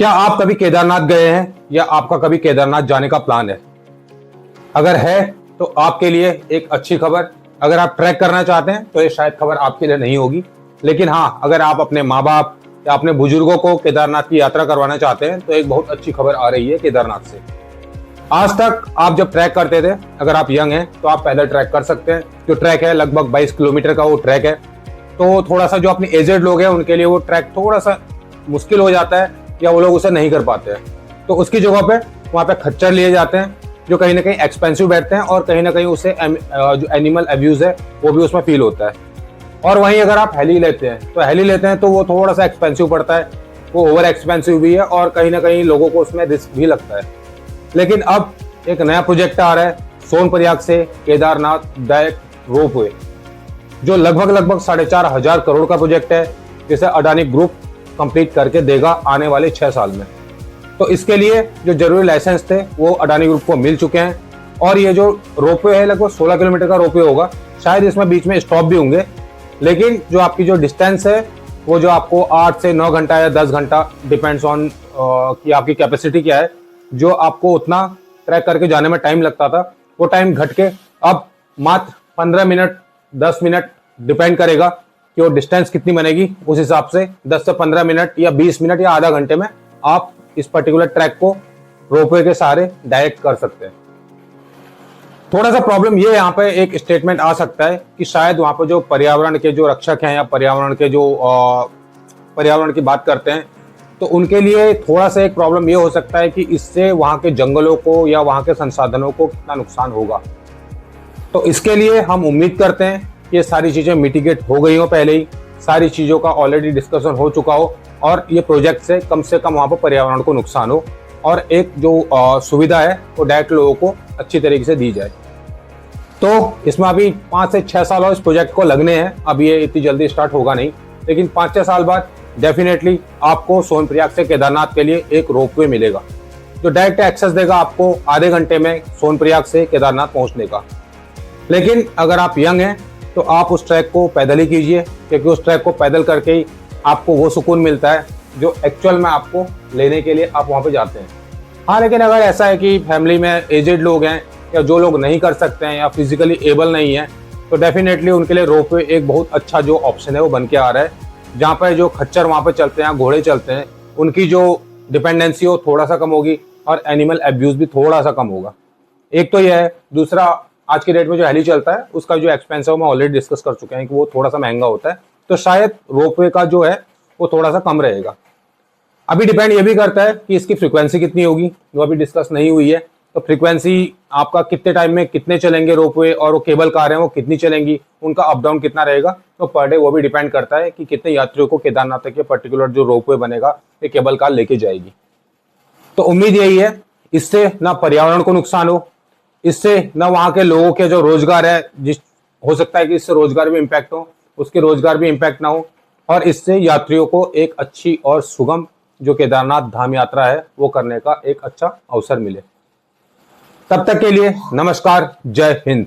क्या आप कभी केदारनाथ गए हैं या आपका कभी केदारनाथ जाने का प्लान है? अगर है तो आपके लिए एक अच्छी खबर। अगर आप ट्रैक करना चाहते हैं तो ये शायद खबर आपके लिए नहीं होगी, लेकिन हाँ, अगर आप अपने माँ बाप या अपने बुजुर्गों को केदारनाथ की यात्रा करवाना चाहते हैं तो एक बहुत अच्छी खबर आ रही है केदारनाथ से। आज तक आप जब ट्रैक करते थे, अगर आप यंग हैं तो आप पैदल ट्रैक कर सकते हैं। जो ट्रैक है लगभग 22 किलोमीटर का वो ट्रैक है, तो थोड़ा सा जो अपने एजेड लोग हैं उनके लिए वो ट्रैक थोड़ा सा मुश्किल हो जाता है या वो लोग उसे नहीं कर पाते हैं। तो उसकी जगह पे वहाँ पे खच्चर लिए जाते हैं जो कहीं ना कहीं एक्सपेंसिव बैठते हैं और कहीं ना कहीं उससे जो एनिमल अब्यूज है वो भी उसमें फील होता है। और वहीं अगर आप हेली लेते हैं तो वो थोड़ा सा एक्सपेंसिव पड़ता है, वो ओवर एक्सपेंसिव भी है और कहीं ना कहीं लोगों को उसमें रिस्क भी लगता है। लेकिन अब एक नया प्रोजेक्ट आ रहा है सोनप्रयाग से केदारनाथ डायरेक्ट रोपवे, जो लगभग 4,500 करोड़ का प्रोजेक्ट है, जिसे अडानी ग्रुप कंप्लीट करके देगा आने वाले 6 साल में। तो इसके लिए जो जरूरी लाइसेंस थे वो अडानी ग्रुप को मिल चुके हैं और ये जो रोपवे है लगभग 16 किलोमीटर का रोपवे होगा। शायद इसमें बीच में स्टॉप भी होंगे, लेकिन जो आपकी जो डिस्टेंस है वो जो आपको 8 से 9 घंटा या 10 घंटा डिपेंड्स ऑन कि आपकी कैपेसिटी क्या है, जो आपको उतना ट्रैक करके जाने में टाइम लगता था वो टाइम घट के अब मात्र 15 मिनट 10 मिनट डिपेंड करेगा कि वो डिस्टेंस कितनी बनेगी। उस हिसाब से 10 से 15 मिनट या 20 मिनट या आधा घंटे में आप इस पर्टिकुलर ट्रैक को रोपवे के सहारे डायरेक्ट कर सकते हैं। थोड़ा सा प्रॉब्लम ये यहाँ पे एक स्टेटमेंट आ सकता है कि शायद वहां पर जो पर्यावरण के जो रक्षक हैं या पर्यावरण के जो पर्यावरण की बात करते हैं तो उनके लिए थोड़ा सा एक प्रॉब्लम ये हो सकता है कि इससे वहां के जंगलों को या वहां के संसाधनों को कितना नुकसान होगा। तो इसके लिए हम उम्मीद करते हैं कि ये सारी चीजें मिटिगेट हो गई हो, पहले ही सारी चीजों का ऑलरेडी डिस्कशन हो चुका हो और ये प्रोजेक्ट से कम वहां पर पर्यावरण को नुकसान हो और एक जो सुविधा है वो डायरेक्ट लोगों को अच्छी तरीके से दी जाए। तो इसमें अभी 5 से 6 साल और इस प्रोजेक्ट को लगने हैं। अब ये इतनी जल्दी स्टार्ट होगा नहीं, लेकिन 5-6 साल बाद डेफिनेटली आपको सोनप्रयाग से केदारनाथ के लिए एक रोपवे मिलेगा जो डायरेक्ट एक्सेस देगा आपको आधे घंटे में सोनप्रयाग से केदारनाथ पहुंचने का। लेकिन अगर आप यंग हैं तो आप उस ट्रैक को पैदल ही कीजिए, क्योंकि उस ट्रैक को पैदल करके ही आपको वो सुकून मिलता है जो एक्चुअल में आपको लेने के लिए आप वहाँ पे जाते हैं। हाँ, लेकिन अगर ऐसा है कि फैमिली में एजेड लोग हैं या जो लोग नहीं कर सकते हैं या फिजिकली एबल नहीं है, तो डेफिनेटली उनके लिए रोपवे एक बहुत अच्छा जो ऑप्शन है वो बन के आ रहा है, जहाँ पर जो खच्चर वहाँ पे चलते हैं, घोड़े चलते हैं, उनकी जो डिपेंडेंसी हो थोड़ा सा कम होगी और एनिमल अब्यूज भी थोड़ा सा कम होगा। एक तो यह है। दूसरा, आज की डेट में जो हेली चलता है उसका जो एक्सपेंस है वो मैं ऑलरेडी डिस्कस कर चुके हैं कि वो थोड़ा सा महंगा होता है, तो शायद रोपवे का जो है वो थोड़ा सा कम रहेगा। अभी डिपेंड ये भी करता है कि इसकी फ्रीक्वेंसी कितनी होगी, जो अभी डिस्कस नहीं हुई है। तो फ्रीक्वेंसी आपका कितने टाइम में कितने चलेंगे रोपवे और वो केबल कार है वो कितनी चलेंगी, उनका अप डाउन कितना रहेगा, तो पर डे वो भी डिपेंड करता है कि कितने यात्रियों को केदारनाथ तक के पर्टिकुलर जो रोपवे बनेगा ये केबल कार लेके जाएगी। तो उम्मीद यही है इससे ना पर्यावरण को नुकसान हो, इससे ना वहाँ के लोगों के जो रोजगार है, जिस हो सकता है कि इससे रोजगार भी इम्पैक्ट हो, उसके रोजगार भी इम्पैक्ट ना हो और इससे यात्रियों को एक अच्छी और सुगम जो केदारनाथ धाम यात्रा है वो करने का एक अच्छा अवसर मिले। तब तक के लिए नमस्कार, जय हिंद।